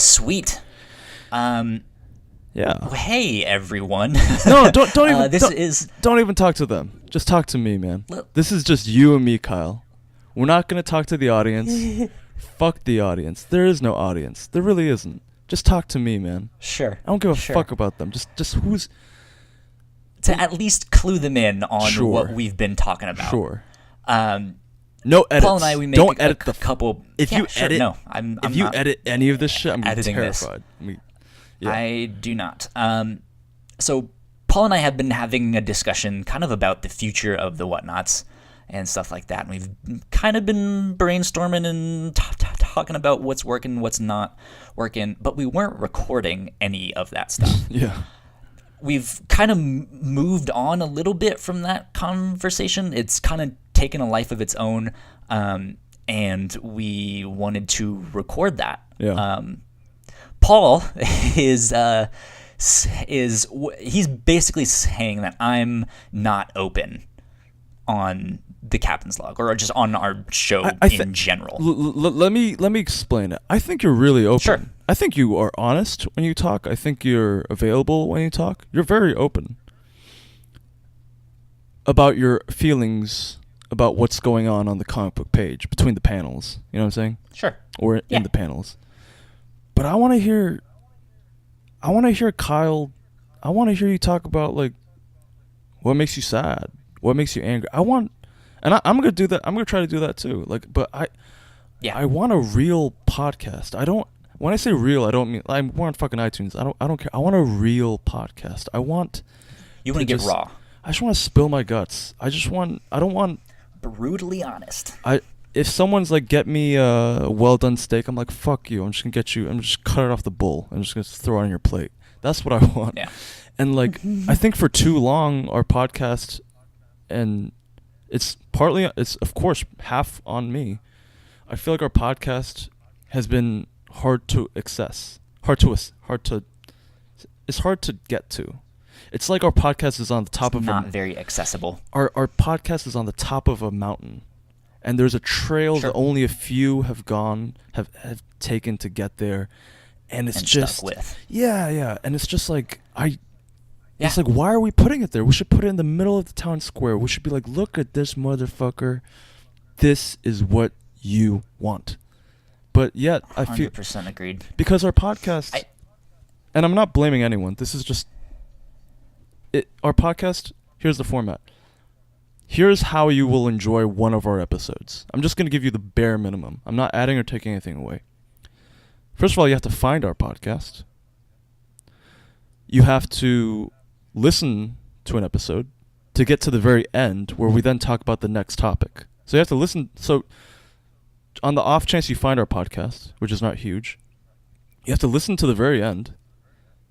Sweet. Yeah. Hey, everyone. No, don't even. Don't even talk to them. Just talk to me, man. This is just you and me, Kyle. We're not gonna talk to the audience. Fuck the audience. There is no audience. There really isn't. Just talk to me, man. Sure. I don't give a fuck about them. Just who's... To at least clue them in on what we've been talking about. Sure. No edits. Paul and I, we make don't edit the couple... If you edit... No, I'm if you not edit any of this shit, I'm terrified. I do not. So Paul and I have been having a discussion kind of about the future of the Whatnauts and stuff like that. And we've kind of been brainstorming and talking about what's working, what's not working, but we weren't recording any of that stuff. Yeah. We've kind of moved on a little bit from that conversation. It's kind of taken a life of its own, and we wanted to record that. Yeah. Paul is he's basically saying that I'm not open on the Captain's Log or just on our show in general. Let me explain it. I think you're really open. Sure. I think you are honest when you talk. I think you're available when you talk. You're very open about your feelings about what's going on the comic book page between the panels. You know what I'm saying? Sure. Or in the panels. But I want to hear Kyle. I want to hear you talk about like what makes you sad, what makes you angry. I'm gonna do that. I'm gonna try to do that too. Like, but I want a real podcast. When I say real, I don't mean we're on fucking iTunes. I don't care. I want a real podcast. You want to get raw. I just want to spill my guts. I don't want brutally honest. If someone's like, get me a well-done steak, I'm like, fuck you. I'm just going to get you. I'm just cut it off the bowl. I'm just going to throw it on your plate. That's what I want. Yeah. And like, I think for too long, our podcast, and it's of course half on me. I feel like our podcast has been hard to access, it's hard to get to. It's like our podcast is on the top of not very accessible. Our podcast is on the top of a mountain. And there's a trail that only a few have taken to get there, and it's just stuck with. Yeah, and it's just like it's like, why are we putting it there? We should put it in the middle of the town square. We should be like, look at this motherfucker. This is what you want. But yet, I feel 100% agreed because our podcast, and I'm not blaming anyone. This is just it. Our podcast. Here's the format. Here's how you will enjoy one of our episodes. I'm just going to give you the bare minimum. I'm not adding or taking anything away. First of all, you have to find our podcast. You have to listen to an episode to get to the very end where we then talk about the next topic. So you have to listen. So on the off chance you find our podcast, which is not huge, you have to listen to the very end.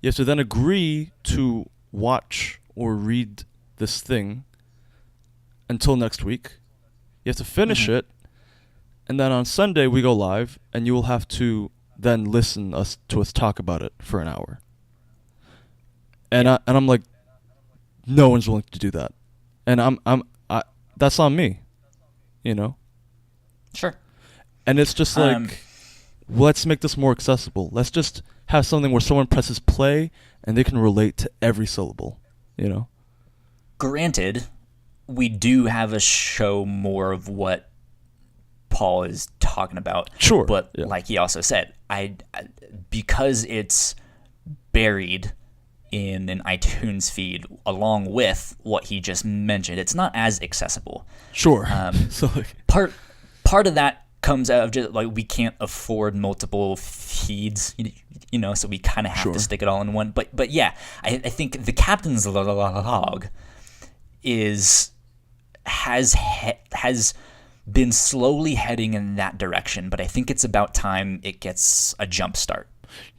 You have to then agree to watch or read this thing until next week. You have to finish it, and then on Sunday we go live, and you will have to then listen to us talk about it for an hour. And I'm like, no one's willing to do that, and I'm that's on me, you know. Sure. And it's just like, let's make this more accessible. Let's just have something where someone presses play and they can relate to every syllable, you know. Granted, we do have a show more of what Paul is talking about. Sure. But like he also said, I because it's buried in an iTunes feed along with what he just mentioned, it's not as accessible. Sure. So like, part of that comes out of just like we can't afford multiple feeds, you know, so we kind of have to stick it all in one. But yeah, I think the Captain's Log has been slowly heading in that direction, but I think it's about time it gets a jump start.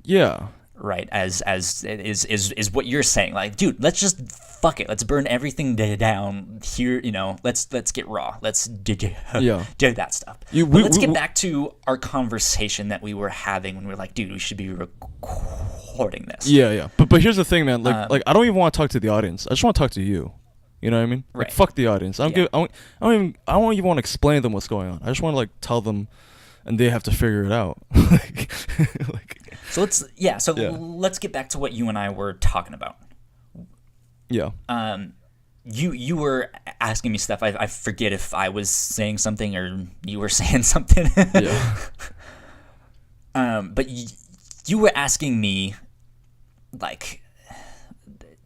Yeah. Right, as is what you're saying. Like, dude, let's just fuck it. Let's burn everything down here. You know, let's get raw. Let's do that stuff. Let's get back to our conversation that we were having when we were like, dude, we should be recording this. Yeah. But here's the thing, man. Like I don't even want to talk to the audience. I just want to talk to you. You know what I mean? Right. Like, fuck the audience. I don't even want to explain to them what's going on. I just want to like tell them, and they have to figure it out. like So let's get back to what you and I were talking about. Yeah. You were asking me stuff. I forget if I was saying something or you were saying something. Yeah. But you were asking me, like,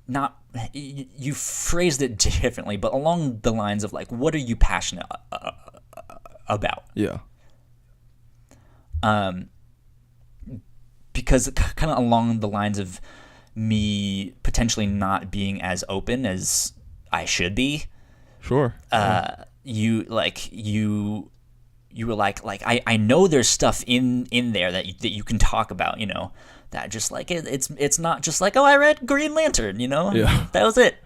not you phrased it differently, but along the lines of like, what are you passionate about? Yeah. Because kind of along the lines of me potentially not being as open as I should be. Sure. You were like I know there's stuff in there that you can talk about, that just like it's not just like, oh, I read Green Lantern, Yeah. that was it.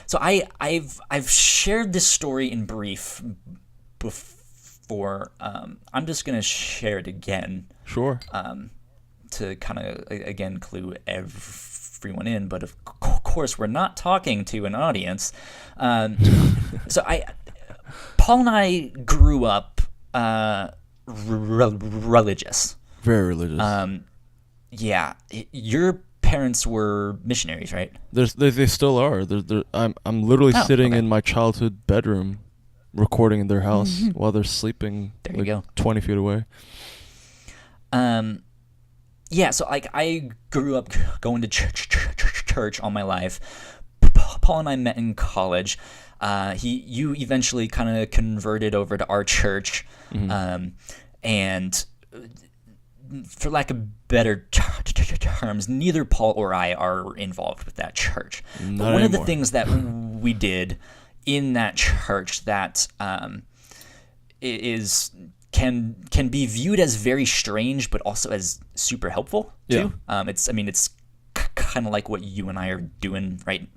So I've shared this story in brief before. I'm just gonna share it again. Sure. To kind of again clue everyone in, but of course we're not talking to an audience. So Paul and I grew up religious. Very religious. Yeah, your parents were missionaries, right? They still are. I'm literally sitting okay. in my childhood bedroom, recording in their house while they're sleeping. There you go. 20 feet away. Yeah, so like I grew up going to church all my life. Paul and I met in college. You eventually kind of converted over to our church, and for lack of better terms, neither Paul or I are involved with that church. But one of the things that we did in that church that can be viewed as very strange, but also as super helpful too. Yeah. It's kind of like what you and I are doing right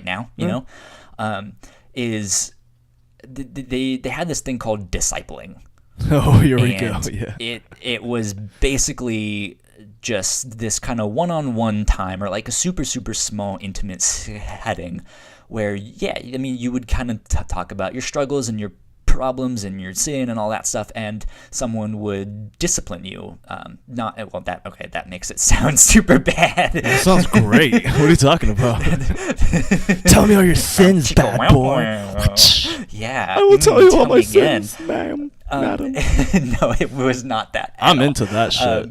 now. Is they had this thing called discipling. Oh, here we go. Yeah. It was basically just this kind of one-on-one time, or like a super small intimate setting where you would kind of talk about your struggles and your problems and your sin and all that stuff, and someone would discipline you. That makes it sound super bad. That sounds great. What are you talking about? Tell me all your sins, bad boy. Yeah, I will tell you all my again. sins, ma'am. Madam. No, it was not that. I'm into that shit.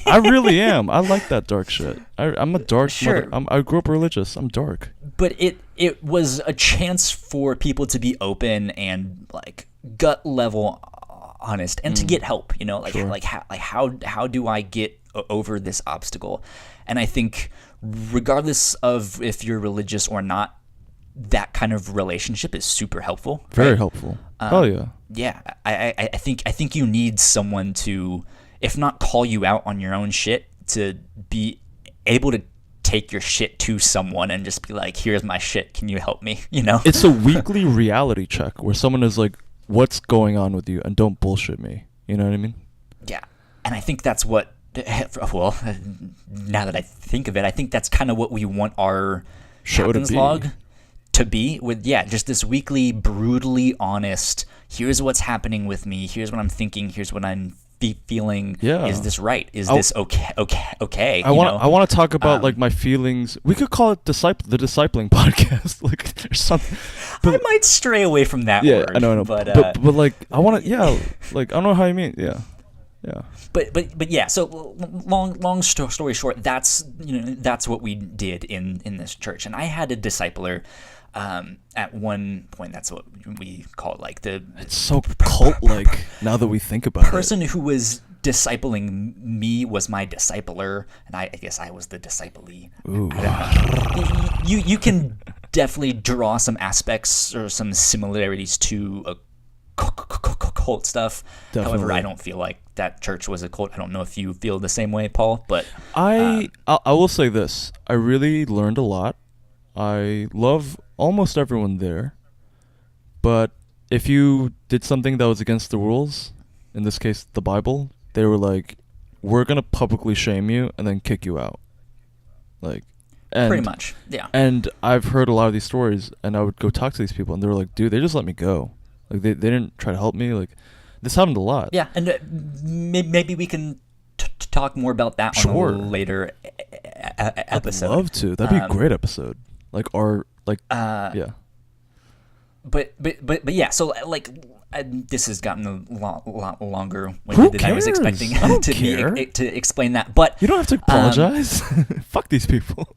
I really am. I like that dark shit. I'm a dark. Sure. I grew up religious. I'm dark. But it was a chance for people to be open and like gut level honest and to get help. Sure. How do I get over this obstacle? And I think regardless of if you're religious or not, that kind of relationship is super helpful. Very helpful. Hell yeah. Yeah, I think you need someone to, if not call you out on your own shit, to be able to take your shit to someone and just be like, here's my shit, can you help me? It's a weekly reality check where someone is like, what's going on with you, and don't bullshit me. You know what I mean? Yeah. And I think that's what, well, now that I think of it, I think that's kind of what we want our show Captain's Log to be, with just this weekly brutally honest, here's what's happening with me, here's what I'm thinking, here's what I'm feeling. Yeah. Is this right? Is this okay? I want to talk about like my feelings. We could call it the discipling podcast, like there's something. I might stray away from that yeah, word. I know, but like I want to, like I don't know how you mean, yeah. But yeah. So long story short, that's what we did in this church, and I had a discipler. At one point, that's what we call it, like it's so cult-like now that we think about it. The person who was discipling me was my discipler, and I guess I was the disciplee. Ooh. I don't know. You can definitely draw some aspects or some similarities to a cult stuff. Definitely. However, I don't feel like that church was a cult. I don't know if you feel the same way, Paul, but I will say this. I really learned a lot. I love almost everyone there, but if you did something that was against the rules, in this case the Bible, they were like, we're gonna publicly shame you and then kick you out. Like, pretty much, yeah. And I've heard a lot of these stories, and I would go talk to these people, and they were like, dude, they just let me go. Like they didn't try to help me. Like This happened a lot. Yeah, and maybe we can talk more about that on a later episode. I'd love to. That'd be a great episode. Like yeah. But yeah. So like, this has gotten a lot longer than I was expecting to explain that. But you don't have to apologize. Fuck these people.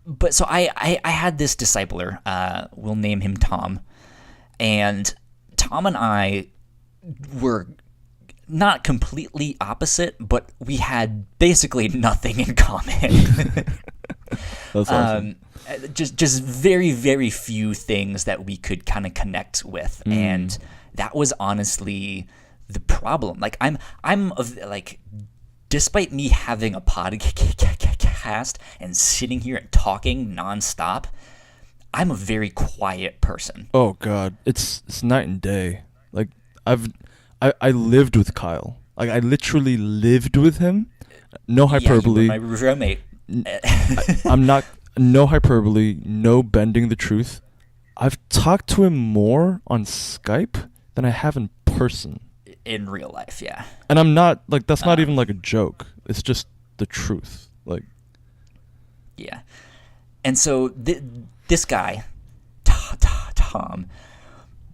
But so I had this discipler. We'll name him Tom, and Tom and I were not completely opposite, but we had basically nothing in common. That's awesome. Just very, very few things that we could kind of connect with, and that was honestly the problem. Like despite me having a podcast and sitting here and talking nonstop, I'm a very quiet person. Oh God, it's night and day. Like I lived with Kyle. Like I literally lived with him. No hyperbole. Yeah, you were my roommate. I'm not. No hyperbole. No bending the truth. I've talked to him more on Skype than I have in person. In real life, yeah. And I'm not like that's not even like a joke. It's just the truth. Like. Yeah, and so this guy, Tom.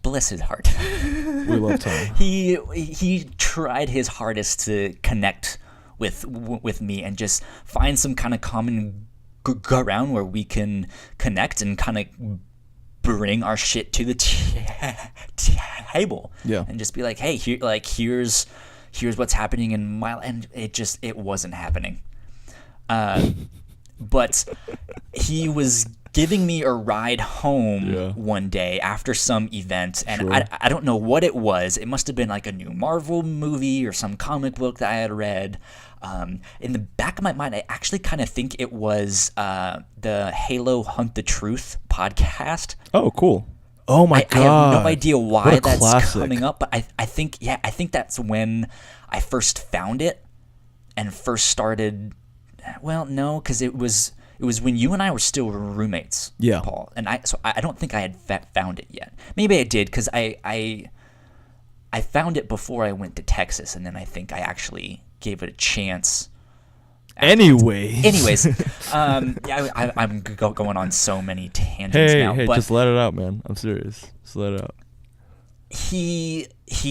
Bless his heart. We love Tom. He tried his hardest to connect with me and just find some kind of common ground where we can connect and kind of bring our shit to the table. Yeah. And just be like, hey, here's what's happening in my life. And it wasn't happening. But he was giving me a ride home one day after some event, and I don't know what it was. It must have been like a new Marvel movie or some comic book that I had read. In the back of my mind, I actually kind of think it was the Halo Hunt the Truth podcast. Oh, cool. Oh my God. I have no idea why that's classic. coming up, but I think that's when I first found it and first started. Well, no, because it was when you and I were still roommates, Paul. And I don't think I had found it yet. Maybe I did because I found it before I went to Texas, and then I think I actually gave it a chance. Anyways, I'm going on so many tangents now. Hey, but just let it out, man. I'm serious. Just let it out. He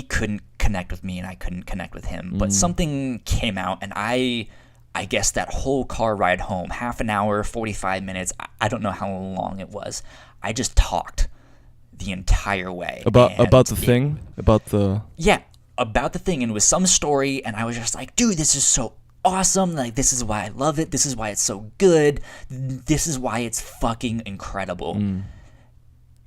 couldn't connect with me, and I couldn't connect with him. But something came out, and I guess that whole car ride home, half an hour, 45 minutes, I don't know how long it was. I just talked the entire way. About the thing? Yeah, about the thing. And it was some story, and I was just like, dude, this is so awesome. Like, this is why I love it. This is why it's so good. This is why it's fucking incredible.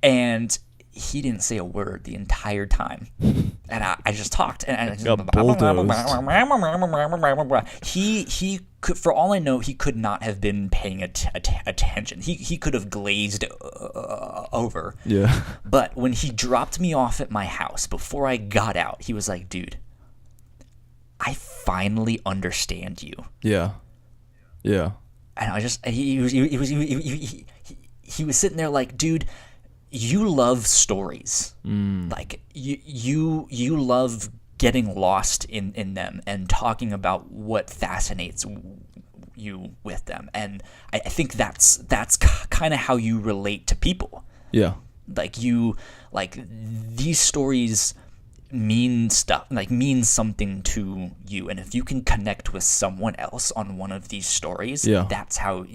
And he didn't say a word the entire time, and I just talked. And I just got bulldozed. He could, for all I know, he could not have been paying attention. He could have glazed over. Yeah. But when he dropped me off at my house before I got out, he was like, "Dude, I finally understand you." Yeah. Yeah. And I just he was sitting there like, "Dude, you love stories. Like you love getting lost in them and talking about what fascinates you with them." And I think that's kind of how you relate to people. Yeah. Like these stories mean something to you, and if you can connect with someone else on one of these stories, that's how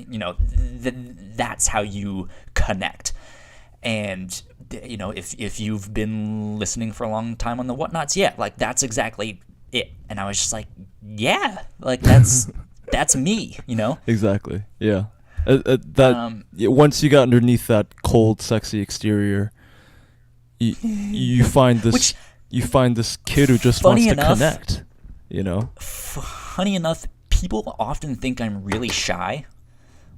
that's how you connect. And if you've been listening for a long time on the Whatnauts, that's exactly it. And I was just like, yeah, like that's me, Exactly. Yeah. Once you got underneath that cold, sexy exterior, you find this kid who just wants to connect. Funny enough, people often think I'm really shy.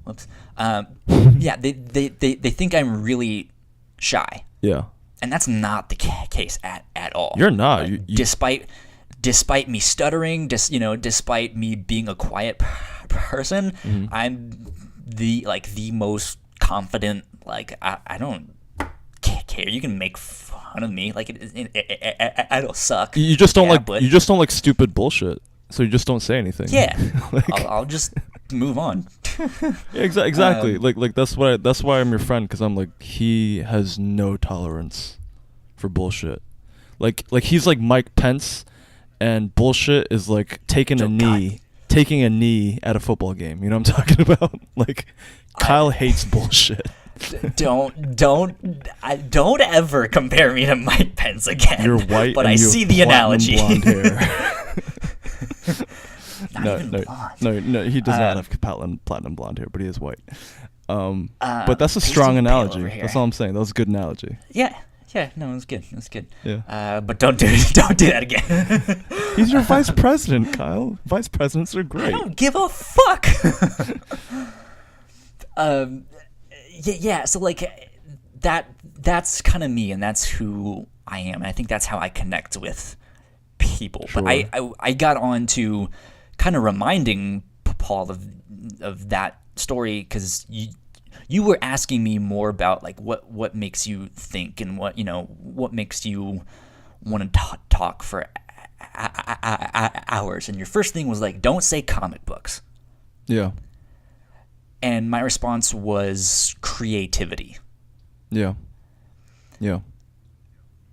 Whoops. They think I'm really shy. Yeah. And that's not the case at all. You're not. Despite me stuttering, despite me being a quiet person, I'm the most confident. Like I don't care. You can make fun fun of me. Like it'll suck. You just don't but you just don't like stupid bullshit. So you just don't say anything. Yeah, like, I'll just move on. Yeah, exactly. Like that's why I'm your friend, because I'm like, he has no tolerance for bullshit. Like he's like Mike Pence, and bullshit is like taking a knee at a football game. You know what I'm talking about? Like, Kyle hates bullshit. Don't ever compare me to Mike Pence again. You're white, but and I you see have the analogy. blonde hair. No, he does not have platinum blonde hair, but he is white. But that's a strong analogy. That's all I'm saying. That was a good analogy. Yeah, no, it was good. Yeah. But don't do that again. He's your vice president, Kyle. Vice presidents are great. I don't give a fuck. Yeah. So like that's kind of me, and that's who I am. And I think that's how I connect with people. Sure. But I got on to kind of reminding Paul of that story because you were asking me more about like what makes you think and what makes you want to talk for hours, and your first thing was like, don't say comic books. Yeah. And my response was creativity. Yeah.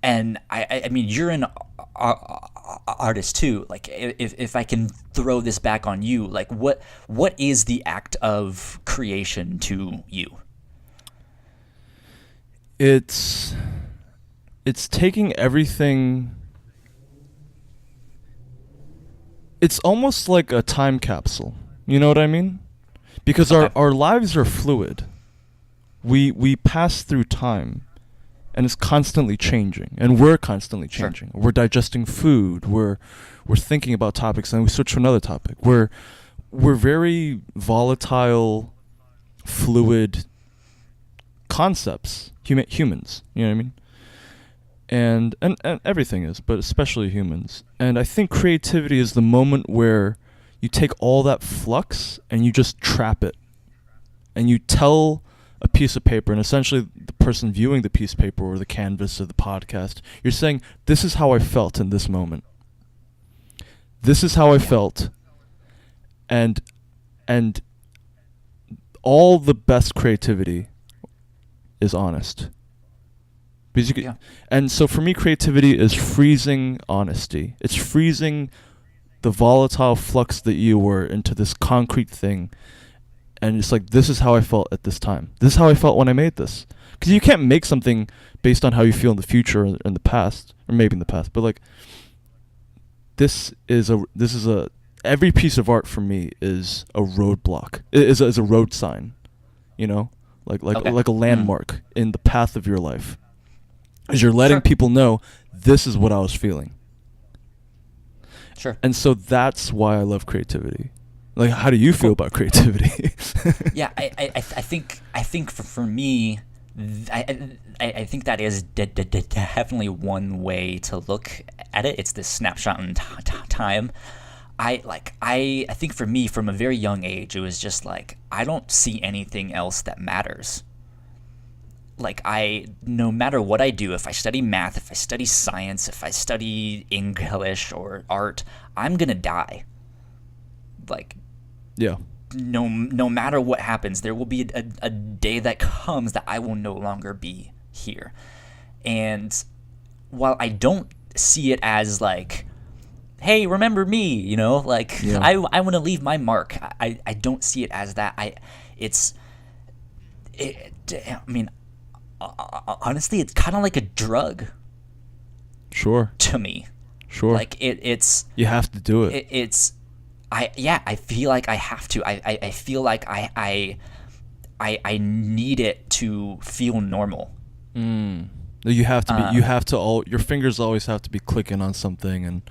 And I mean, you're an artist too. Like, if I can throw this back on you, like, what is the act of creation to you? It's taking everything. It's almost like a time capsule. You know what I mean? Because our lives are fluid. We pass through time, and it's constantly changing, and we're constantly changing. Sure. We're digesting food. We're thinking about topics, and we switch to another topic. We're very volatile, fluid concepts. Humans. You know what I mean? And everything is, but especially humans. And I think creativity is the moment where you take all that flux and you just trap it, and you tell a piece of paper, and essentially the person viewing the piece of paper or the canvas of the podcast, you're saying, this is how I felt in this moment. This is how I felt. And all the best creativity is honest. And so for me, creativity is freezing honesty. It's freezing the volatile flux that you were into this concrete thing. And it's like, this is how I felt at this time. This is how I felt when I made this. Because you can't make something based on how you feel in the future or in the past, or maybe in the past. But like, this is every piece of art for me is a roadblock. Is a road sign, you know, like a landmark in the path of your life. Because you're letting people know, this is what I was feeling. Sure. And so that's why I love creativity. Like, how do you feel about creativity? Yeah, I think for me, I think that is definitely one way to look at it. It's this snapshot in time. I think for me, from a very young age, it was just like, I don't see anything else that matters. Like, no matter what I do, if I study math, if I study science, if I study English or art, I'm gonna die. Like, yeah. No matter what happens, there will be a day that comes that I will no longer be here. And while I don't see it as like, hey, remember me, you know, like, yeah. I want to leave my mark. I don't see it as that. I mean, honestly, it's kind of like a drug. Sure. To me. Sure. Like it's. You have to do it. I feel like I have to. I feel like I need it to feel normal. You have to be. You have to. Your fingers always have to be clicking on something and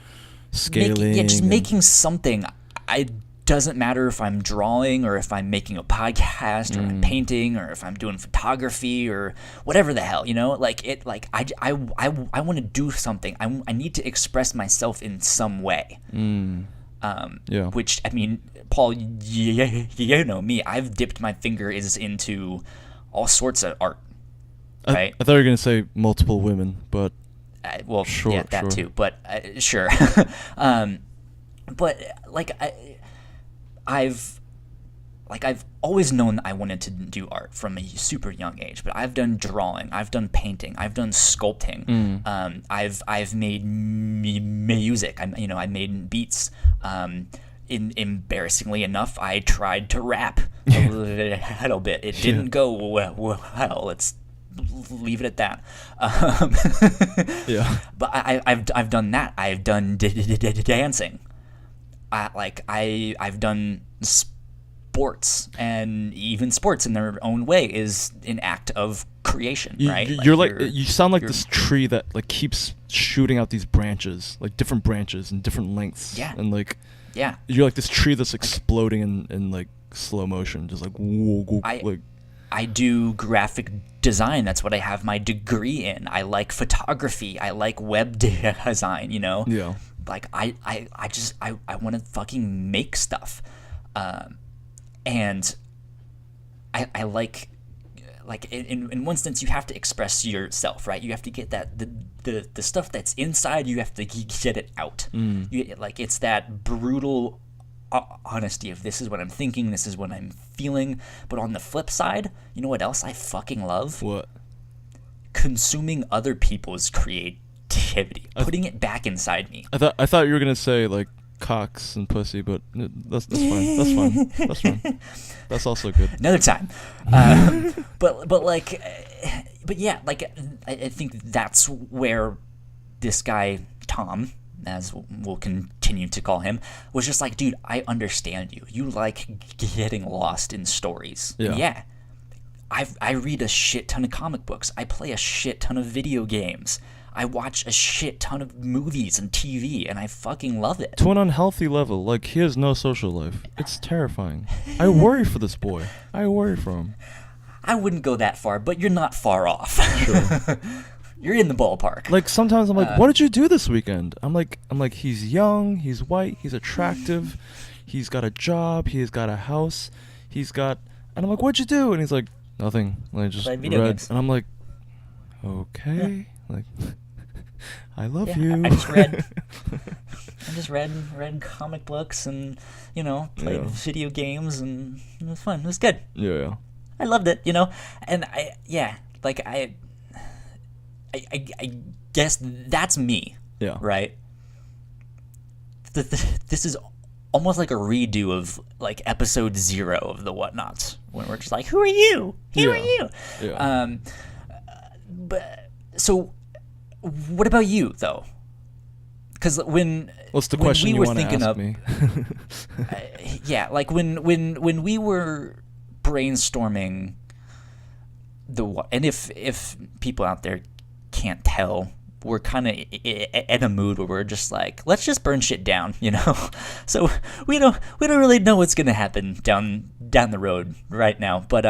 scaling. Making something. It doesn't matter if I'm drawing or if I'm making a podcast or I'm painting or if I'm doing photography or whatever the hell, you know. Like it. Like I want to do something. I need to express myself in some way. Yeah. Which, I mean, Paul, you know me. I've dipped my fingers into all sorts of art. right? I thought you were gonna say multiple women, but Well, sure, yeah, that sure. too. But sure. But like I've I've always known I wanted to do art from a super young age. But I've done drawing, I've done painting, I've done sculpting. I've made music. I made beats. Embarrassingly enough, I tried to rap a little bit. It didn't go well. Let's leave it at that. Yeah. But I've done that. I've done dancing. I've done sports, and even sports in their own way is an act of creation, right? You sound like this tree that like keeps shooting out these branches, like different branches and different lengths. Yeah. And like yeah. you're like this tree that's exploding in like slow motion, just like whoa, whoa, like. I do graphic design. That's what I have my degree in. I like photography. I like web design, Yeah. Like I want to fucking make stuff. And I like in one sense you have to express yourself, right? You have to get that the stuff that's inside, you have to get it out. It's that brutal honesty of this is what I'm thinking, this is what I'm feeling. But on the flip side, you know what else I fucking love? What? Consuming other people's creativity, putting it back inside me. I thought you were gonna say like cocks and pussy, but that's fine. That's fine. That's fine. That's also good. Another time. But yeah, like I think that's where this guy Tom, as we'll continue to call him, was just like, dude, I understand you. You like getting lost in stories. Yeah. I read a shit ton of comic books. I play a shit ton of video games. I watch a shit ton of movies and TV, and I fucking love it. To an unhealthy level. Like, he has no social life. It's terrifying. I worry for this boy. I worry for him. I wouldn't go that far, but you're not far off. Sure. You're in the ballpark. Like, sometimes I'm like, what did you do this weekend? I'm like, he's young, he's white, he's attractive, he's got a job, he's got a house, and I'm like, what'd you do? And he's like, nothing. And I just Play video read, games. and I'm like, okay, like, I love you. I just read comic books and played video games, and it was fun. It was good. Yeah. I loved it, and I guess that's me. Yeah. Right. This is almost like a redo of like episode 0 of the Whatnauts, when we're just like, who are you? Who are you? Yeah. But so, what about you though? Because What's the question you want to ask me? Yeah, like when we were brainstorming and if people out there can't tell, we're kind of in a mood where we're just like, let's just burn shit down, So we don't really know what's gonna happen down the road right now. But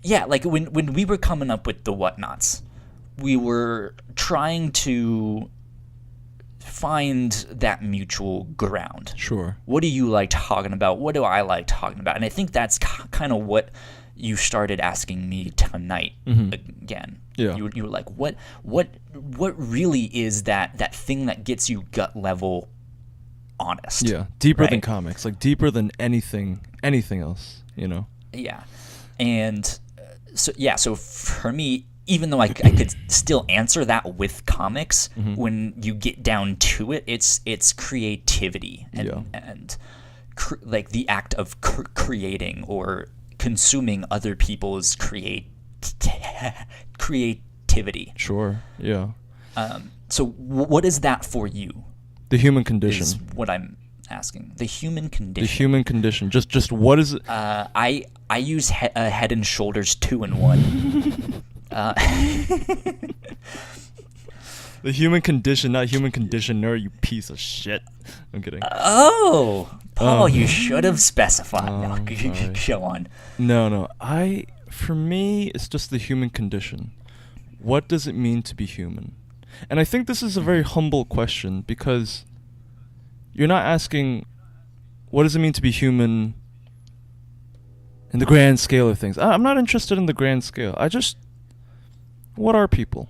yeah, like when we were coming up with the Whatnauts, we were trying to find that mutual ground. Sure. What do you like talking about? What do I like talking about? And I think that's kind of what you started asking me tonight again. Yeah. You were like, what really is that thing that gets you gut level honest? Yeah. Deeper right? than comics, like deeper than anything else, Yeah. And so for me, even though I could still answer that with comics, when you get down to it, it's creativity and like the act of creating or consuming other people's creativity. Sure. Yeah. So what is that for you? The human condition. Is what I'm asking. The human condition. The human condition. Just what is it? I use Head and Shoulders 2-in-1. The human condition, not human conditioner, you piece of shit. I'm kidding. Oh, Paul, you should have specified. Sorry. Go on. No. For me, it's just the human condition. What does it mean to be human? And I think this is a very humble question, because you're not asking, what does it mean to be human in the grand scale of things? I'm not interested in the grand scale. what are people?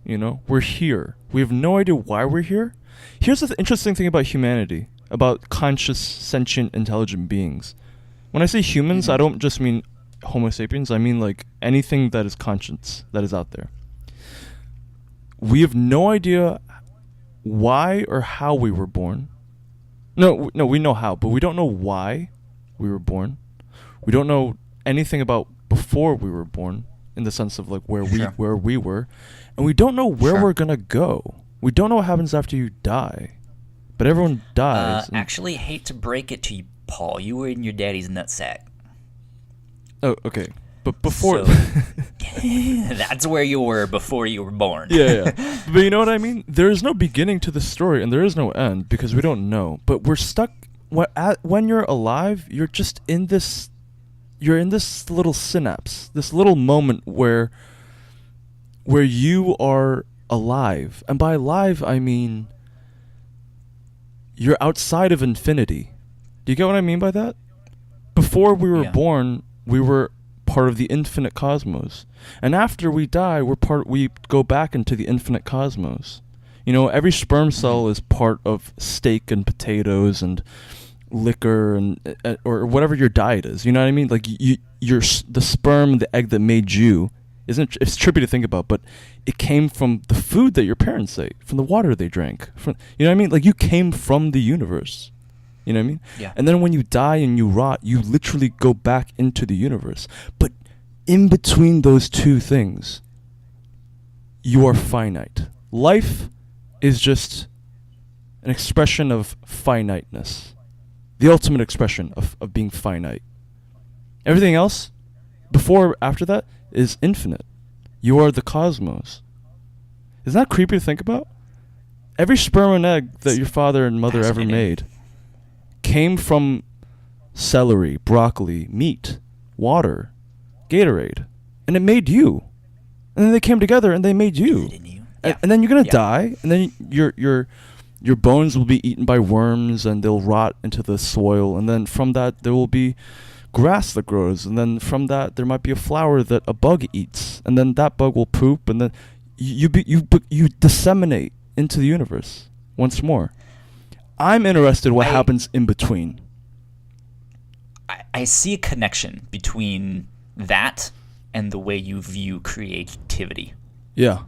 You know, we're here. We have no idea why we're here. Here's the interesting thing about humanity, about conscious, sentient, intelligent beings. When I say humans, I don't just mean Homo sapiens. I mean like anything that is conscious, that is out there. We have no idea why or how we were born. No, we know how, but we don't know why we were born. We don't know anything about before we were born, in the sense of like where we were, and we don't know where we're gonna go. We don't know what happens after you die, but everyone dies. Actually, hate to break it to you, Paul, you were in your daddy's nutsack. Oh, okay. But before... So, that's where you were before you were born. Yeah. But you know what I mean? There is no beginning to the story, and there is no end, because we don't know. But we're stuck... When you're alive, you're just in this... You're in this little synapse, this little moment where you are alive. And by alive, I mean... You're outside of infinity. Do you get what I mean by that? Before we were born, we were part of the infinite cosmos, and after we die, we go back into the infinite cosmos. You know, every sperm cell is part of steak and potatoes and liquor and or whatever your diet is. You know what I mean? Like the sperm, the egg that made you, it's trippy to think about, but it came from the food that your parents ate, from the water they drank. You know what I mean? Like you came from the universe. You know what I mean? Yeah. And then when you die and you rot, you literally go back into the universe. But in between those two things, you are finite. Life is just an expression of finiteness. The ultimate expression of being finite. Everything else, before or after that, is infinite. You are the cosmos. Isn't that creepy to think about? Every sperm and egg that your father and mother ever made came from celery, broccoli, meat, water, Gatorade, and it made you. And then they came together and they made you. And then you're gonna die, and then your bones will be eaten by worms, and they'll rot into the soil. And then from that there will be grass that grows, and then from that there might be a flower that a bug eats, and then that bug will poop, and then you disseminate into the universe once more. I'm interested what happens in between. I see a connection between that and the way you view creativity. Yeah.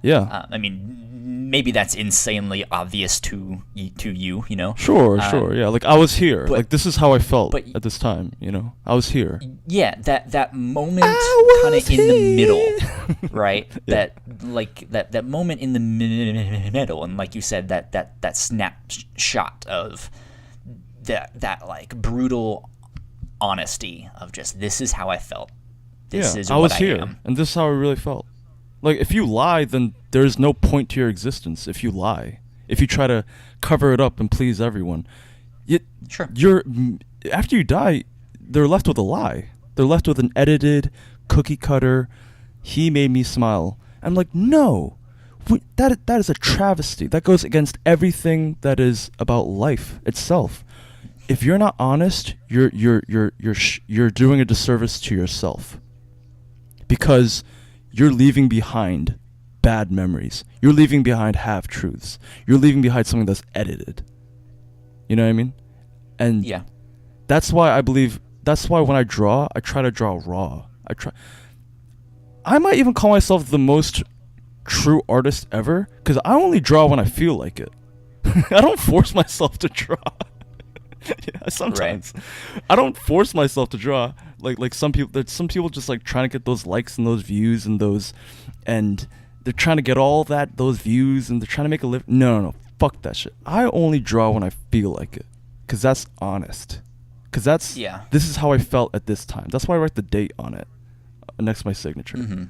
I mean, maybe that's insanely obvious to you, you know? Sure, yeah. Like, I was here. Like, this is how I felt but at this time, you know? I was here. Yeah, that moment kind of in the middle, right? Yeah. That moment in the middle, and like you said, that snapshot of that like brutal honesty of just, this is how I felt. This is I what was I here, am. and this is how I really felt. Like, if you lie, then there's no point to your existence if you lie. If you try to cover it up and please everyone. After you die, they're left with a lie. They're left with an edited, cookie-cutter, he made me smile. I'm like, no. That is a travesty. That goes against everything that is about life itself. If you're not honest, you're doing a disservice to yourself. Because you're leaving behind bad memories. You're leaving behind half-truths. You're leaving behind something that's edited. You know what I mean? And that's why when I draw, I try to draw raw. I might even call myself the most true artist ever, because I only draw when I feel like it. I don't force myself to draw. Sometimes. Right. I don't force myself to draw. Like some people, there's some people just like trying to get those likes and those views and they're trying to get all those views, and they're trying to make a living. No, fuck that shit. I only draw when I feel like it, because that's honest. Because this is how I felt at this time. That's why I write the date on it next to my signature. Mm-hmm.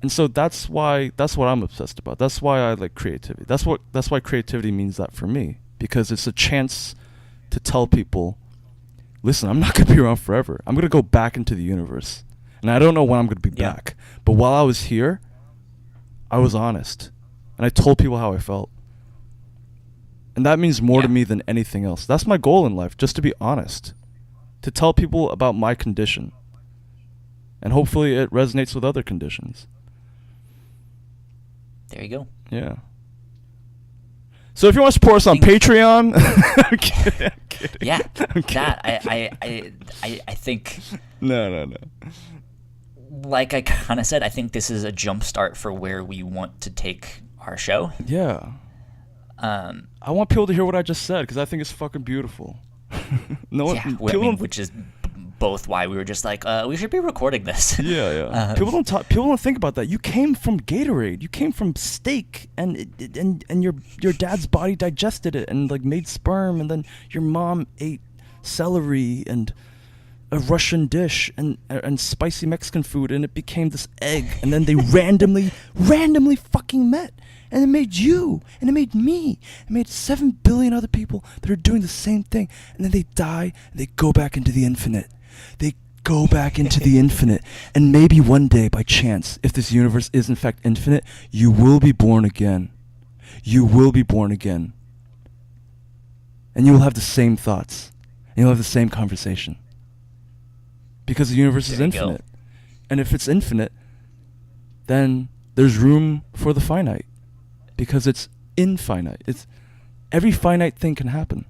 And so that's what I'm obsessed about. That's why I like creativity. That's why creativity means that for me, because it's a chance to tell people, listen, I'm not going to be around forever. I'm going to go back into the universe. And I don't know when I'm going to be back. But while I was here, I was honest. And I told people how I felt. And that means more to me than anything else. That's my goal in life, just to be honest. To tell people about my condition. And hopefully it resonates with other conditions. There you go. Yeah. So if you want to support us on Patreon, I'm kidding. Yeah, I'm kidding. that I think. No. Like I kind of said, I think this is a jump start for where we want to take our show. Yeah. I want people to hear what I just said because I think it's fucking beautiful. Which is both why we were just like, we should be recording this. Yeah. People don't think about that. You came from Gatorade. You came from steak, and your dad's body digested it and like made sperm, and then your mom ate celery and a Russian dish and spicy Mexican food, and it became this egg, and then they randomly fucking met, and it made you, and it made me, it made 7 billion other people that are doing the same thing, and then they die, and they go back into the infinite. They go back into the infinite, and maybe one day, by chance, if this universe is in fact infinite, you will be born again. You will be born again. And you will have the same thoughts, and you'll have the same conversation. Because the universe is infinite. And if it's infinite, then there's room for the finite. Because it's infinite. Every finite thing can happen.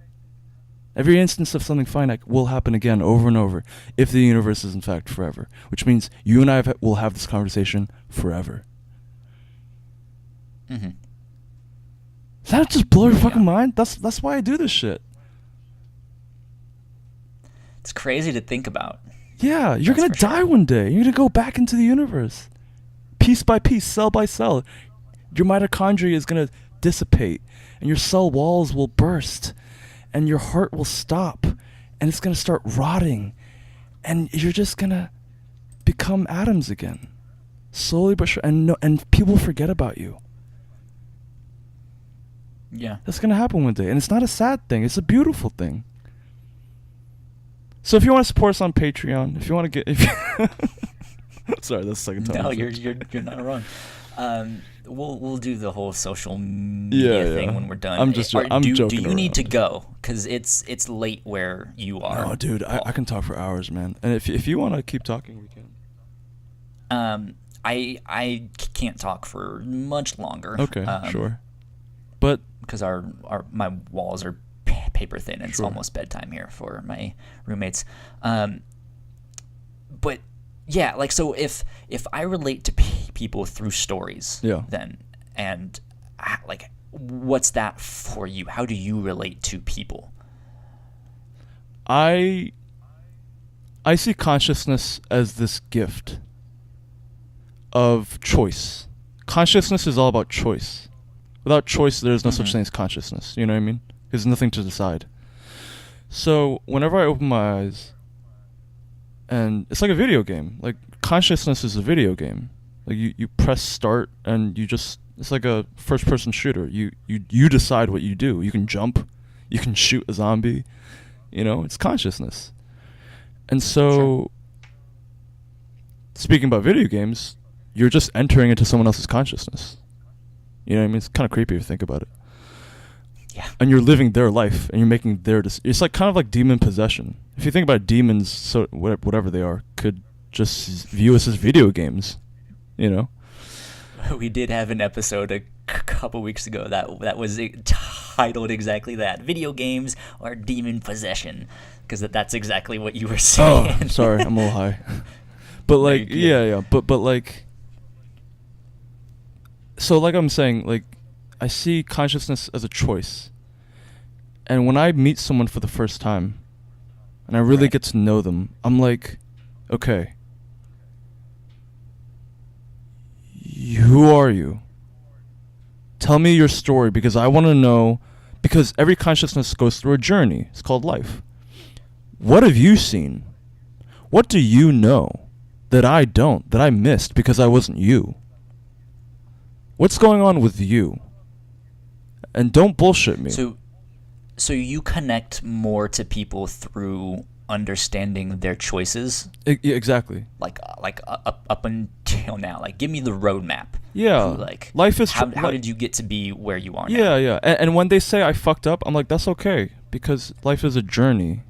Every instance of something finite will happen again over and over if the universe is in fact forever. Which means you and I will have this conversation forever. Mm-hmm. Does that just blow your fucking mind? That's why I do this shit. It's crazy to think about. Yeah, you're going to die one day. You're going to go back into the universe. Piece by piece, cell by cell. Your mitochondria is going to dissipate, and your cell walls will burst, and your heart will stop, and it's going to start rotting, and you're just going to become atoms again. Slowly but surely, and people forget about you. Yeah. That's going to happen one day, and it's not a sad thing. It's a beautiful thing. So if you want to support us on Patreon, if you want to get, sorry, that's the second time. No, you're not wrong. We'll do the whole social media thing when we're done. I'm joking. Do you need to go? Because it's late where you are. No, dude, I can talk for hours, man. And if you want to keep talking, we can. I can't talk for much longer. Okay, sure. But because my walls are paper thin, and it's almost bedtime here for my roommates. But yeah, like, so if I relate to people through stories, then, and like, what's that for you? How do you relate to people? I see consciousness as this gift of choice. Consciousness is all about choice. Without choice, there's no such thing as consciousness. You know what I mean? There's nothing to decide. So whenever I open my eyes, and it's like a video game. Like, consciousness is a video game. Like, you press start, and it's like a first-person shooter. You decide what you do. You can jump. You can shoot a zombie. You know, it's consciousness. And so, speaking about video games, you're just entering into someone else's consciousness. You know what I mean? It's kind of creepy if you think about it. Yeah. And you're living their life, and you're making their it's like kind of like demon possession. If you think about it, demons, so whatever they are, could just view us as video games, you know? We did have an episode a couple weeks ago that was titled exactly that: video games or demon possession, because that's exactly what you were saying. Oh, sorry, I'm a little high. But like, yeah, but like, so like I'm saying, like, I see consciousness as a choice. And when I meet someone for the first time, and I really get to know them, I'm like, okay, who are you? Tell me your story, because I want to know, because every consciousness goes through a journey. It's called life. What have you seen? What do you know that I don't, that I missed because I wasn't you? What's going on with you? And don't bullshit me. So you connect more to people through understanding their choices? Exactly. Like up until now. Like, give me the roadmap. Yeah. Like, life is how did you get to be where you are now? Yeah. And when they say I fucked up, I'm like, that's okay, because life is a journey.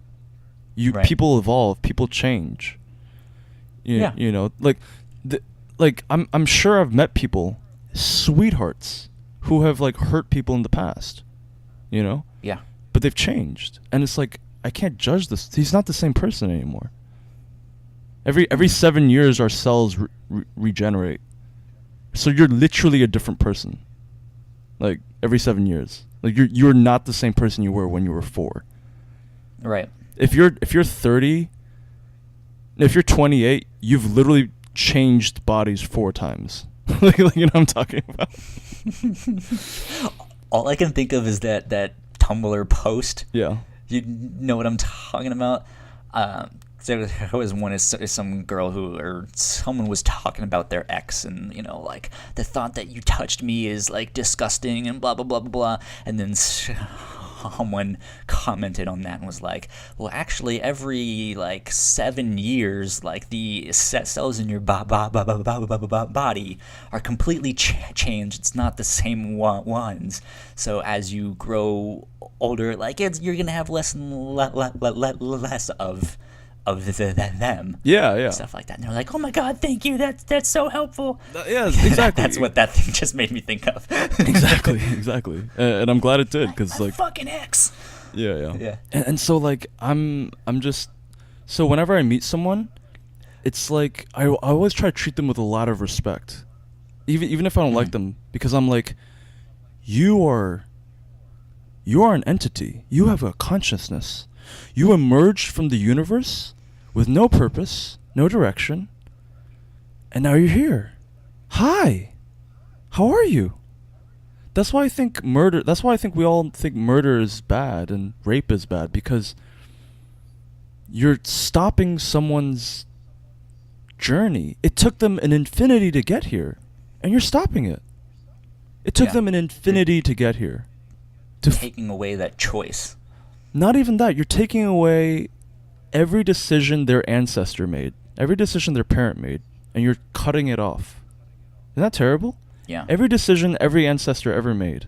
People evolve, people change. You know, like I'm sure I've met people sweethearts who have like hurt people in the past, you know? Yeah. But they've changed, and it's like I can't judge this. He's not the same person anymore. Every 7 years, our cells regenerate. So you're literally a different person. Like every 7 years, like you're not the same person you were when you were 4. Right. If you're 30, if you're 28, you've literally changed bodies 4 times. Like, you know what I'm talking about? All I can think of is that Tumblr post. Yeah. You know what I'm talking about? There was one is some girl or someone was talking about their ex, and you know, like the thought that you touched me is like disgusting and blah blah blah blah blah, and then someone commented on that and was like, well, actually every like 7 years, like the cells in your body are completely changed. It's not the same ones. So as you grow older, like you're gonna have less and less of them. Yeah. Stuff like that. And they're like, oh my god, thank you. That's so helpful. Yeah, exactly. That's what that thing just made me think of. Exactly. And I'm glad it did, because like fucking ex. Yeah. And so like I'm just, so whenever I meet someone, it's like I always try to treat them with a lot of respect, even if I don't like them, because I'm like, you are an entity. You have a consciousness. You emerged from the universe with no purpose, no direction, and now you're here. Hi. How are you? That's why I think we all think murder is bad and rape is bad, because you're stopping someone's journey. It took them an infinity to get here, and you're stopping it. It took them an infinity to get here. Taking away that choice. Not even that. You're taking away every decision their ancestor made, every decision their parent made, and you're cutting it off. Isn't that terrible? Yeah. Every decision every ancestor ever made,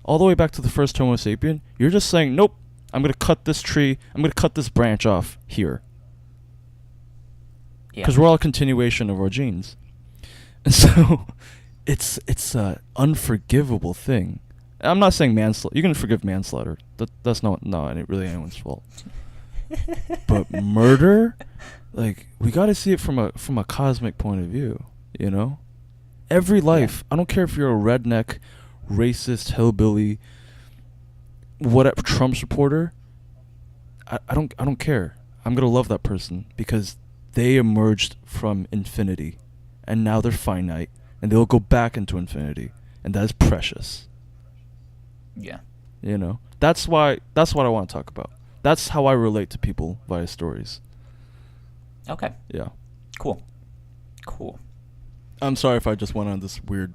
all the way back to the first Homo sapien, you're just saying, nope, I'm going to cut this tree, I'm going to cut this branch off here. Yeah. Because we're all a continuation of our genes. And so it's an unforgivable thing. I'm not saying manslaughter. You can forgive manslaughter. That's not really anyone's fault. But murder, like, we got to see it from a cosmic point of view, you know? Every life, I don't care if you're a redneck, racist, hillbilly, whatever, Trump supporter, I don't care. I'm going to love that person because they emerged from infinity, and now they're finite, and they'll go back into infinity, and that is precious. Yeah. You know? That's what I want to talk about. That's how I relate to people via stories. Okay. Yeah. Cool. I'm sorry if I just went on this weird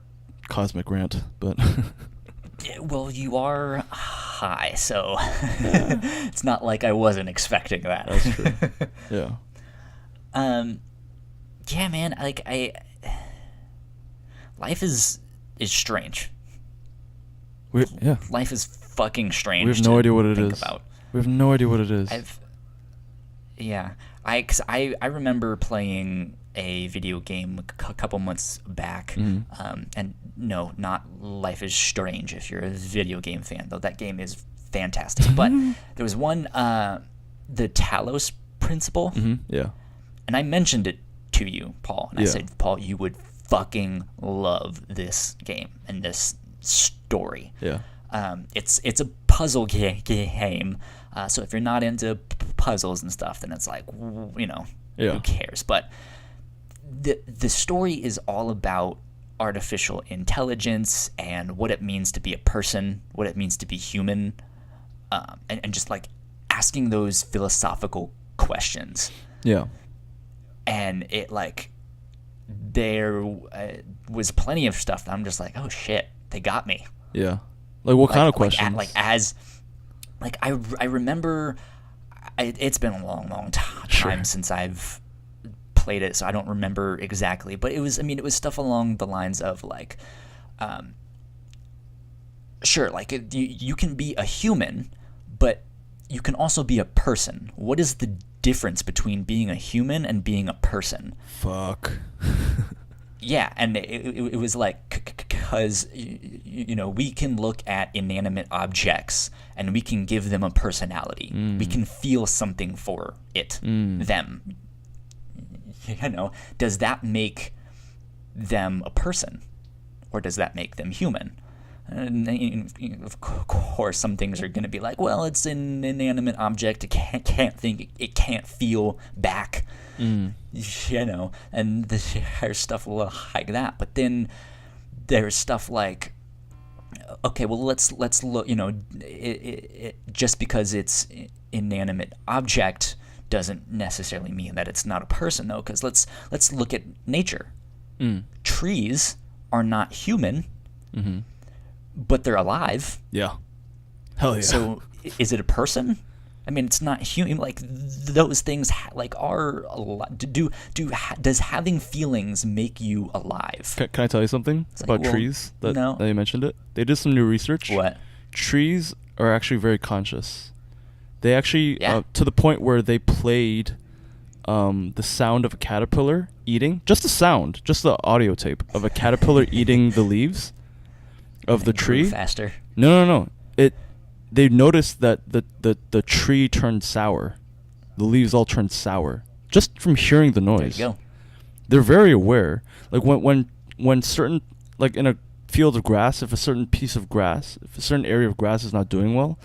cosmic rant, but well, you are high, so it's not like I wasn't expecting that. That's true. Yeah. Yeah, man, like life is strange. Life is fucking strange. We have no idea what it is. We have no idea what it is. I remember playing a video game a couple months back, and no, not Life is Strange. If you're a video game fan, though, that game is fantastic. But there was one, the Talos Principle. Yeah. And I mentioned it to you, Paul, and I said, Paul, you would fucking love this game and this story. Yeah. It's a puzzle game. So if you're not into puzzles and stuff, then it's like, you know, who cares? But the story is all about artificial intelligence and what it means to be a person, what it means to be human, and just like asking those philosophical questions. Yeah. And it like there was plenty of stuff that I'm just like, oh shit, they got me. Yeah. Like what kind of questions? I remember, it's been a long time since I've played it, so I don't remember exactly. But it was stuff along the lines of like, sure, like you can be a human, but you can also be a person. What is the difference between being a human and being a person? Fuck. Yeah, and it was like, because we can look at inanimate objects and we can give them a personality. We can feel something for them. Does that make them a person, or does that make them human? And of course, some things are going to be like, well, it's an inanimate object. It can't think. It can't feel back. And there's stuff like that. But then there's stuff like, okay, well, let's look. Just because it's inanimate object doesn't necessarily mean that it's not a person, though. Because let's look at nature. Trees are not human. But they're alive. Yeah. Hell yeah. So is it a person? I mean, it's not human. Like those things, are alive. Does having feelings make you alive? Can I tell you something about trees that you mentioned it? They did some new research. What? Trees are actually very conscious. They actually, to the point where they played the sound of a caterpillar eating, just the audio tape of a caterpillar eating the leaves of the tree. Faster. No. They noticed that the tree turned sour. The leaves all turned sour just from hearing the noise. There you go. They're very aware. Like when certain, like in a field of grass, if a certain area of grass is not doing well,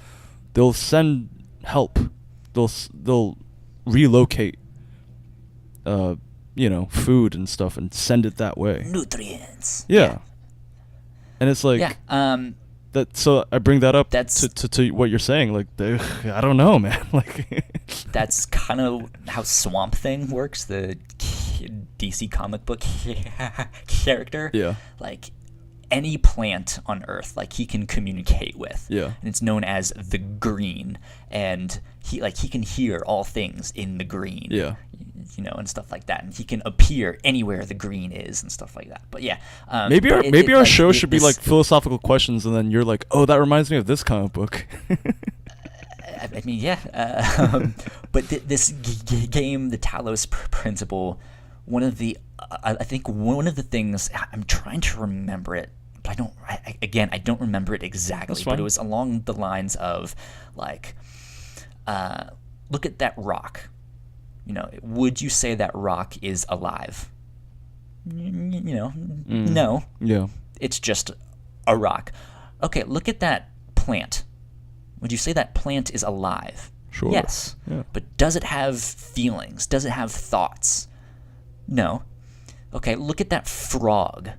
they'll send help. They'll relocate food and stuff and send it that way. Nutrients. Yeah. And it's like that. So I bring that up to what you're saying. Like, I don't know, man. Like, that's kind of how Swamp Thing works. The DC comic book character. Yeah. Like any plant on Earth, like he can communicate with. Yeah. And it's known as the green, and he can hear all things in the green. Yeah. And stuff like that, and he can appear anywhere the green is and stuff like that. But yeah, maybe our show should be like philosophical questions, and then you're like, oh, that reminds me of this comic book. I mean, yeah. But this game, the Talos Principle, I think one of the things, I'm trying to remember it, but I don't remember it exactly. But it was along the lines of like, look at that rock. Would you say that rock is alive? No. Yeah. It's just a rock. Okay, look at that plant. Would you say that plant is alive? Sure. Yes. Yeah. But does it have feelings? Does it have thoughts? No. Okay, look at that frog.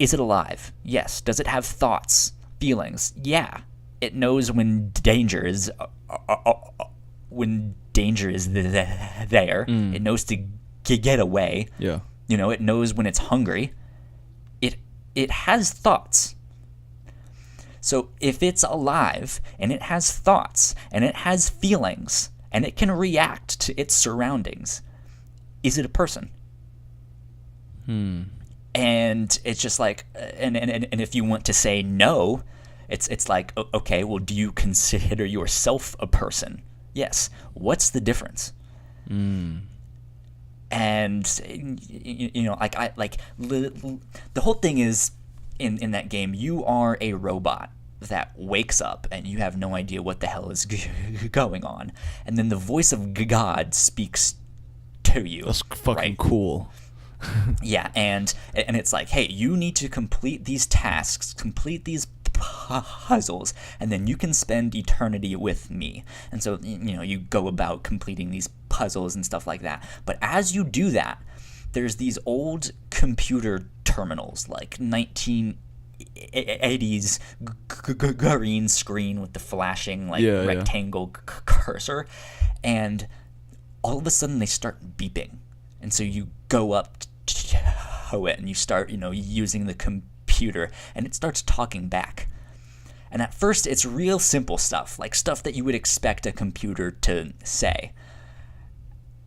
Is it alive? Yes. Does it have thoughts? Feelings? Yeah. It knows when danger is there. It knows to get away. Yeah. It knows when it's hungry. It has thoughts. So if it's alive and it has thoughts and it has feelings and it can react to its surroundings, is it a person? And it's just like, and if you want to say no, it's like, okay, well, do you consider yourself a person? Yes. What's the difference? And the whole thing is in that game, you are a robot that wakes up and you have no idea what the hell is going on, and then the voice of God speaks to you. That's fucking cool. Yeah, and it's like, hey, you need to complete these tasks, complete these puzzles, and then you can spend eternity with me. And so you go about completing these puzzles and stuff like that. But as you do that, there's these old computer terminals, like 1980s green screen with the flashing rectangle cursor, and all of a sudden they start beeping, and so you go up to it and you start using the computer, and it starts talking back. And at first it's real simple stuff, like stuff that you would expect a computer to say,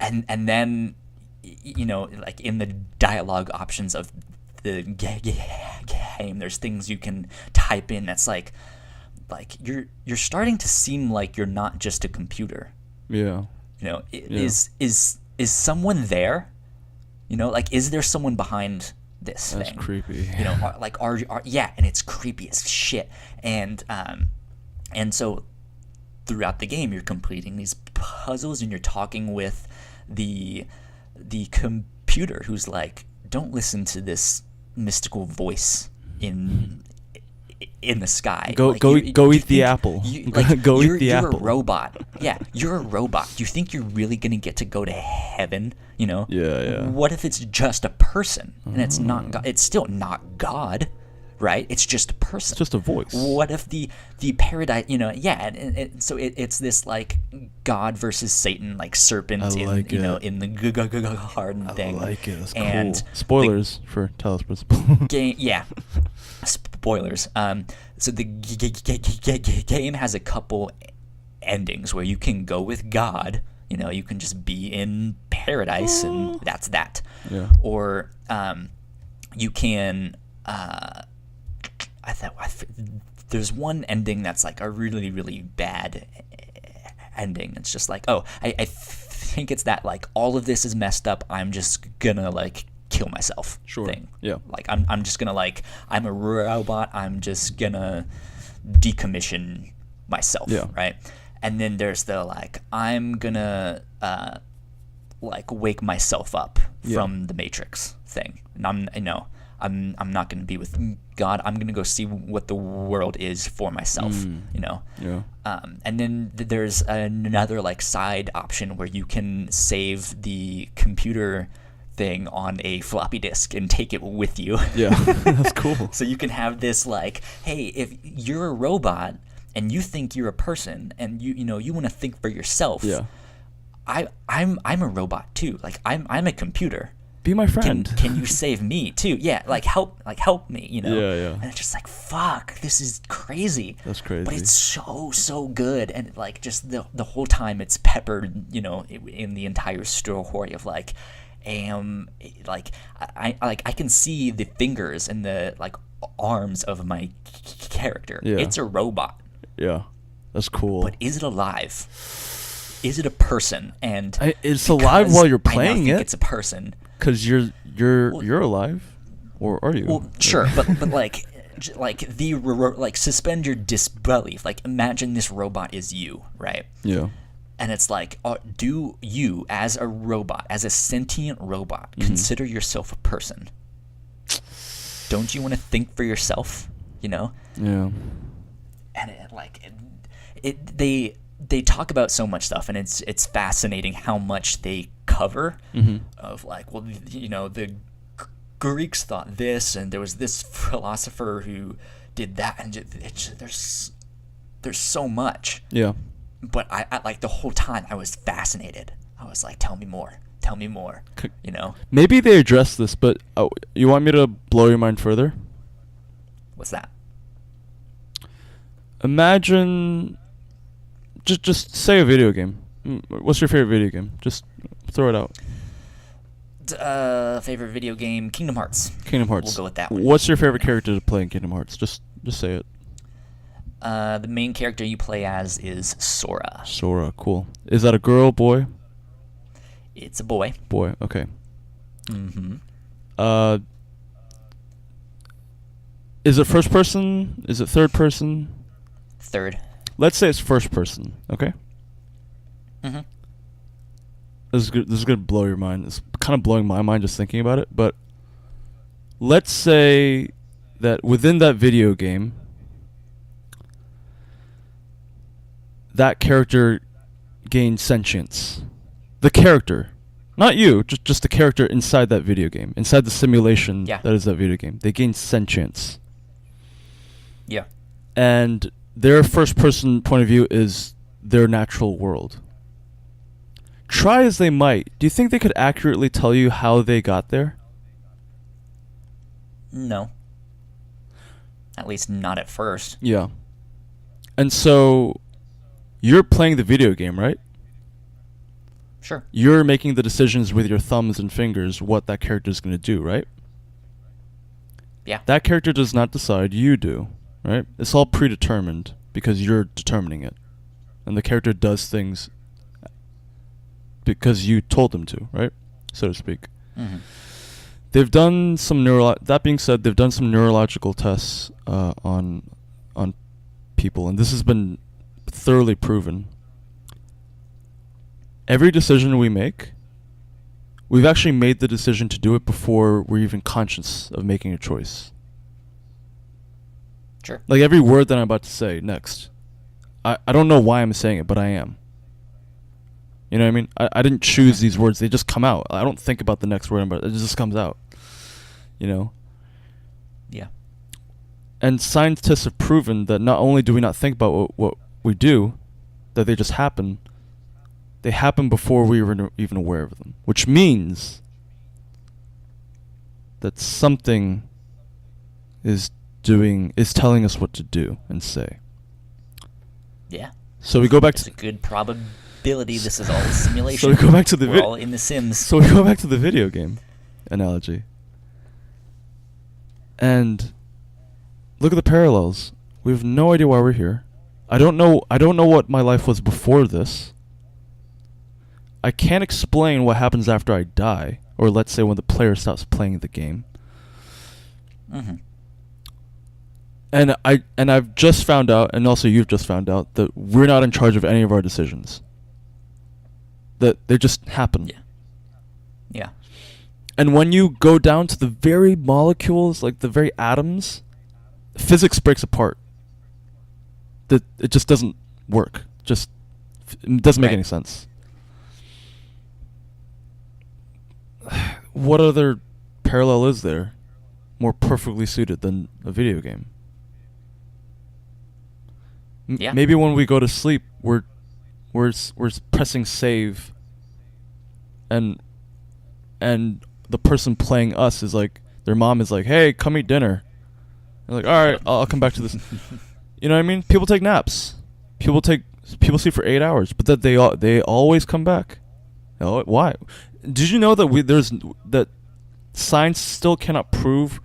and then like in the dialogue options of the game, there's things you can type in that's like you're starting to seem like you're not just a computer. Yeah. Is someone there? Like, is there someone behind this That's thing. creepy. You know, yeah, and it's creepy as shit. And so throughout the game, you're completing these puzzles and you're talking with the computer who's like, don't listen to this mystical voice in the sky. Go eat the apple. Go eat the apple. You're a robot. Yeah, you're a robot. Do you think you're really gonna get to go to heaven? You know? Yeah. What if it's just a person and it's not God? It's still not God, right? It's just a person. It's just a voice. What if the paradise? You know? Yeah. And so it's this like God versus Satan, like serpent in the garden thing. I like it. That's and cool. Spoilers for Talos Principle. Game, yeah. Spoilers. So the game has a couple endings where you can go with God. You know, you can just be in paradise and that's that. Yeah. Or you can. There's one ending that's like a really, really bad ending. It's just like, I think it's that like all of this is messed up. I'm just gonna like kill myself thing. Yeah. Like I'm just gonna like I'm a robot. I'm just gonna decommission myself. Yeah. Right. And then there's the like I'm gonna like wake myself up from the Matrix thing. And I'm not gonna be with God. I'm gonna go see what the world is for myself. You know. Yeah. And then there's another like side option where you can save the computer thing on a floppy disk and take it with you. Yeah. That's cool. So you can have this like, hey, if you're a robot and you think you're a person and you want to think for yourself. Yeah. I'm a robot too. Like I'm a computer. Be my friend. Can you save me too? Yeah, like help me, you know. Yeah. And it's just like, fuck, this is crazy. That's crazy. But it's so good, and like just the whole time it's peppered, you know, in the entire story of like, I can see the fingers and the like arms of my character. Yeah. It's a robot. Yeah, that's cool. But is it alive? Is it a person? And it's alive while you're playing I now think it. It's a person. Because you're alive, or are you? Well, sure, but like suspend your disbelief. Like imagine this robot is you, right? Yeah. And it's like, do you, as a robot, as a sentient robot, consider yourself a person? Don't you want to think for yourself? You know? Yeah. And they talk about so much stuff, and it's fascinating how much they cover. Of like, well, you know, the Greeks thought this, and there was this philosopher who did that, and there's so much. Yeah. But I like the whole time I was fascinated. I was like, tell me more, you know? Maybe they addressed this, but you want me to blow your mind further? What's that? Imagine, just say a video game. What's your favorite video game? Just throw it out. Favorite video game, Kingdom Hearts. Kingdom Hearts. We'll go with that one. What's your favorite character to play in Kingdom Hearts? Just say it. The main character you play as is Sora. Sora, cool. Is that a girl, boy? It's a boy. Boy, okay. Is it first person? Is it third person? Third. Let's say it's first person, okay? This is gonna blow your mind. It's kind of blowing my mind just thinking about it, but let's say that within that video game, that character gains sentience. The character. Not you, just the character inside that video game. Inside the simulation that is that video game. They gain sentience. Yeah. And their first person point of view is their natural world. Try as they might, do you think they could accurately tell you how they got there? No. At least not at first. Yeah. And so you're playing the video game, right? Sure. You're making the decisions with your thumbs and fingers what that character is going to do, right? Yeah. That character does not decide, you do, right? It's all predetermined because you're determining it. And the character does things because you told them to, right? So to speak. they've done some that being said, they've done some neurological tests on people, and this has been thoroughly proven. Every decision we make, we've actually made the decision to do it before we're even conscious of making a choice. Sure. Like every word that I'm about to say next, I don't know why I'm saying it, but I am. You know what I mean? I didn't choose these words. They just come out. I don't think about the next word, but it just comes out. You know? Yeah. And scientists have proven that not only do we not think about what we do, that they just happen. They happen before we were even aware of them. Which means that something is telling us what to do and say. Yeah. So we go back There's to a good probability this is all a simulation. So we go back to the We're all in The Sims. So we go back to the video game analogy. And look at the parallels. We have no idea why we're here. I don't know what my life was before this. I can't explain what happens after I die, or let's say when the player stops playing the game. Mm-hmm. And I've just found out, and also you've just found out, that we're not in charge of any of our decisions. That they just happen. Yeah. Yeah. And when you go down to the very molecules, like the very atoms, physics breaks apart. That it just doesn't work. It doesn't make any sense. What other parallel is there more perfectly suited than a video game? Yeah. Maybe when we go to sleep, we're pressing save, and the person playing us is like, their mom is like, "Hey, come eat dinner." They're like, "All right, I'll come back to this." You know what I mean? People take naps. People sleep for 8 hours, but that they always come back. Oh, why? Did you know that that science still cannot prove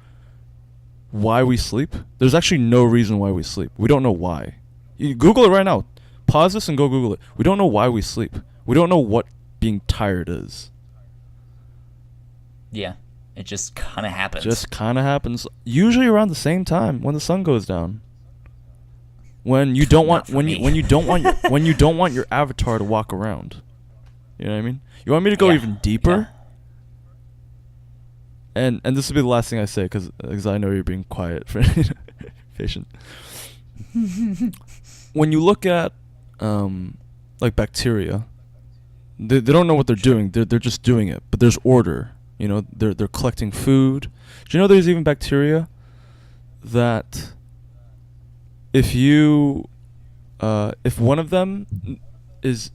why we sleep? There's actually no reason why we sleep. We don't know why. You Google it right now. Pause this and go Google it. We don't know why we sleep. We don't know what being tired is. Yeah. It just kind of happens. Just kind of happens. Usually around the same time when the sun goes down. When you don't want when you don't want your avatar to walk around. You know what I mean? You want me to go even deeper? Yeah. And this will be the last thing I say because I know you're being quiet, patient. When you look at like bacteria, they don't know what they're doing. They're just doing it. But there's order. You know, they're collecting food. Do you know there's even bacteria that if one of them is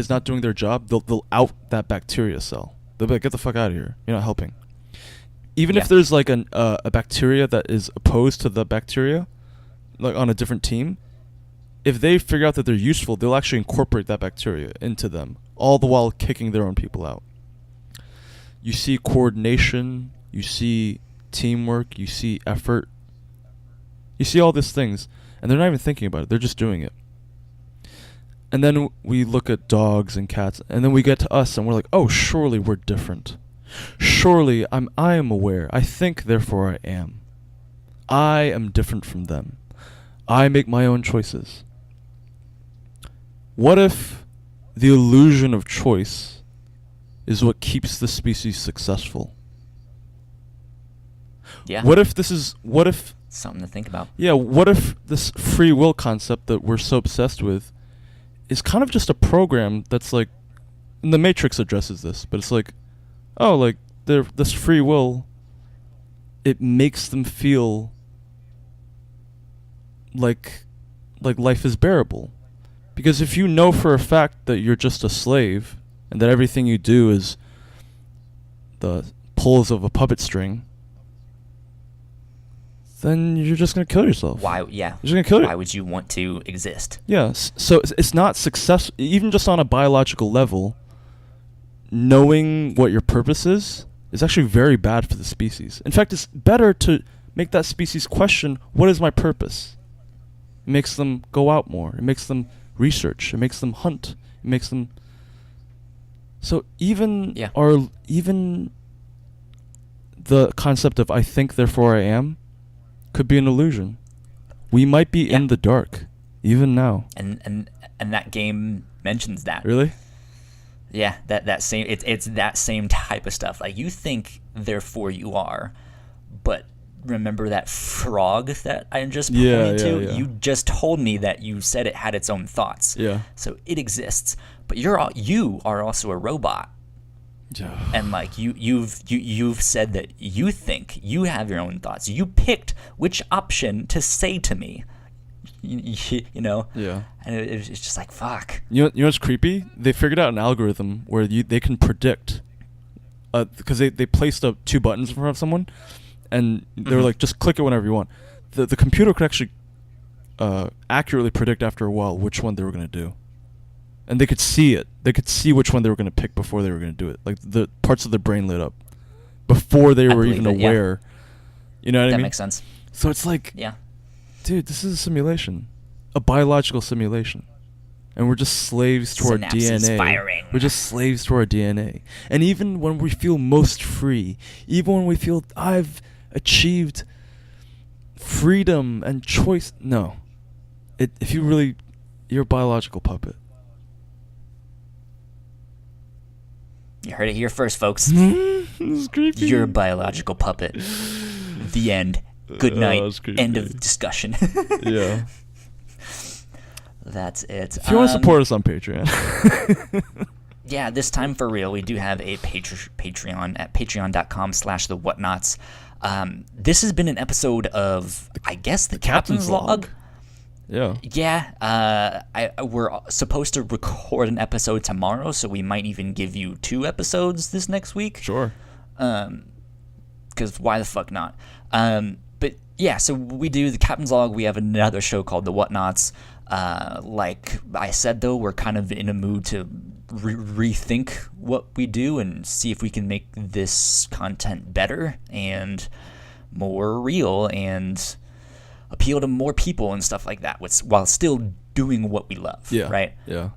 not doing their job, they'll out that bacteria cell. They'll be like, "Get the fuck out of here. You're not helping." Even if there's like a bacteria that is opposed to the bacteria, like on a different team, if they figure out that they're useful, they'll actually incorporate that bacteria into them, all the while kicking their own people out. You see coordination, you see teamwork, you see effort. You see all these things, and they're not even thinking about it. They're just doing it. And then we look at dogs and cats, and then we get to us, and we're like, "Oh, surely we're different. Surely I am aware. I think, therefore I am. I am different from them. I make my own choices." What if the illusion of choice is what keeps the species successful? Yeah. What if something to think about? Yeah, what if this free will concept that we're so obsessed with is kind of just a program that's like, and the Matrix addresses this, but it's like, oh, like this free will, it makes them feel like life is bearable. Because if you know for a fact that you're just a slave and that everything you do is the pulls of a puppet string, then you're just going to kill yourself. Why? Yeah. You're just going to kill Why would you want to exist? Yeah, so it's not success. Even just on a biological level, knowing what your purpose is actually very bad for the species. In fact, it's better to make that species question, what is my purpose? It makes them go out more. It makes them research. It makes them hunt. It makes them... So even the concept of I think, therefore I am could be an illusion. We might be in the dark, even now. And that game mentions that. Really? Yeah, that same it's that same type of stuff. Like, you think, therefore you are, but remember that frog that I just pointed to? Yeah. You just told me that you said it had its own thoughts. Yeah. So it exists, but you are also a robot. Yeah. And like you've said that you think you have your own thoughts. You picked which option to say to me. You know. Yeah. And it's just like, fuck. You know what's creepy? They figured out an algorithm where they can predict, because they placed up 2 buttons in front of someone, and they were like, just click it whenever you want. The computer could actually accurately predict after a while which one they were gonna do. And they could see it. They could see which one they were going to pick before they were going to do it. Like, the parts of their brain lit up before they were even aware. Yeah. You know what I mean? That makes sense. So it's like, yeah, dude, this is a simulation, a biological simulation, and we're just slaves to Synapses our DNA. firing. We're just slaves to our DNA. And even when we feel most free, even when we feel I've achieved freedom and choice, no, if you really, you're a biological puppet. You heard it here first, folks. This is creepy. You're a biological puppet. The end. Good night. End of discussion. Yeah. That's it. If you want to support us on Patreon. Yeah, this time for real. We do have a Patreon at patreon.com/thewhatnauts. This has been an episode of, I guess, the Captain's Log. Yeah. Yeah. We're supposed to record an episode tomorrow, so we might even give you 2 episodes this next week. Sure. Because why the fuck not? But yeah, so we do the Captain's Log. We have another show called The Whatnauts. Like I said, though, we're kind of in a mood to rethink what we do and see if we can make this content better and more real and appeal to more people and stuff like that, while still doing what we love. Yeah. Right? Yeah.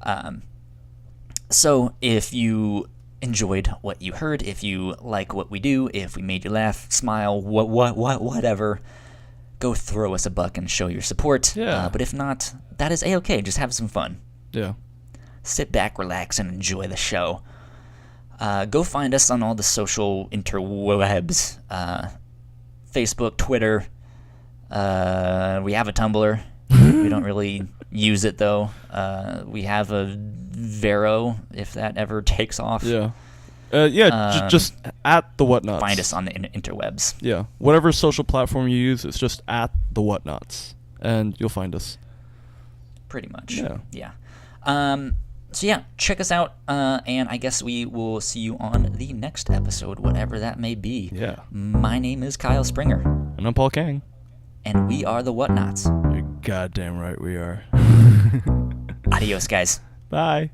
So if you enjoyed what you heard, if you like what we do, if we made you laugh, smile, whatever, go throw us a buck and show your support. Yeah. But if not, that is A-okay. Just have some fun. Yeah. Sit back, relax, and enjoy the show. Go find us on all the social interwebs. Facebook, Twitter. We have a Tumblr. We don't really use it, though. We have a Vero, if that ever takes off. Yeah. Just at the Whatnauts. Find us on the interwebs. Yeah. Whatever social platform you use, it's just at the Whatnauts, and you'll find us. Pretty much. Yeah. So yeah, check us out, and I guess we will see you on the next episode, whatever that may be. Yeah. My name is Kyle Springer. And I'm Paul Kang. And we are the Whatnauts. You're goddamn right we are. Adios, guys. Bye.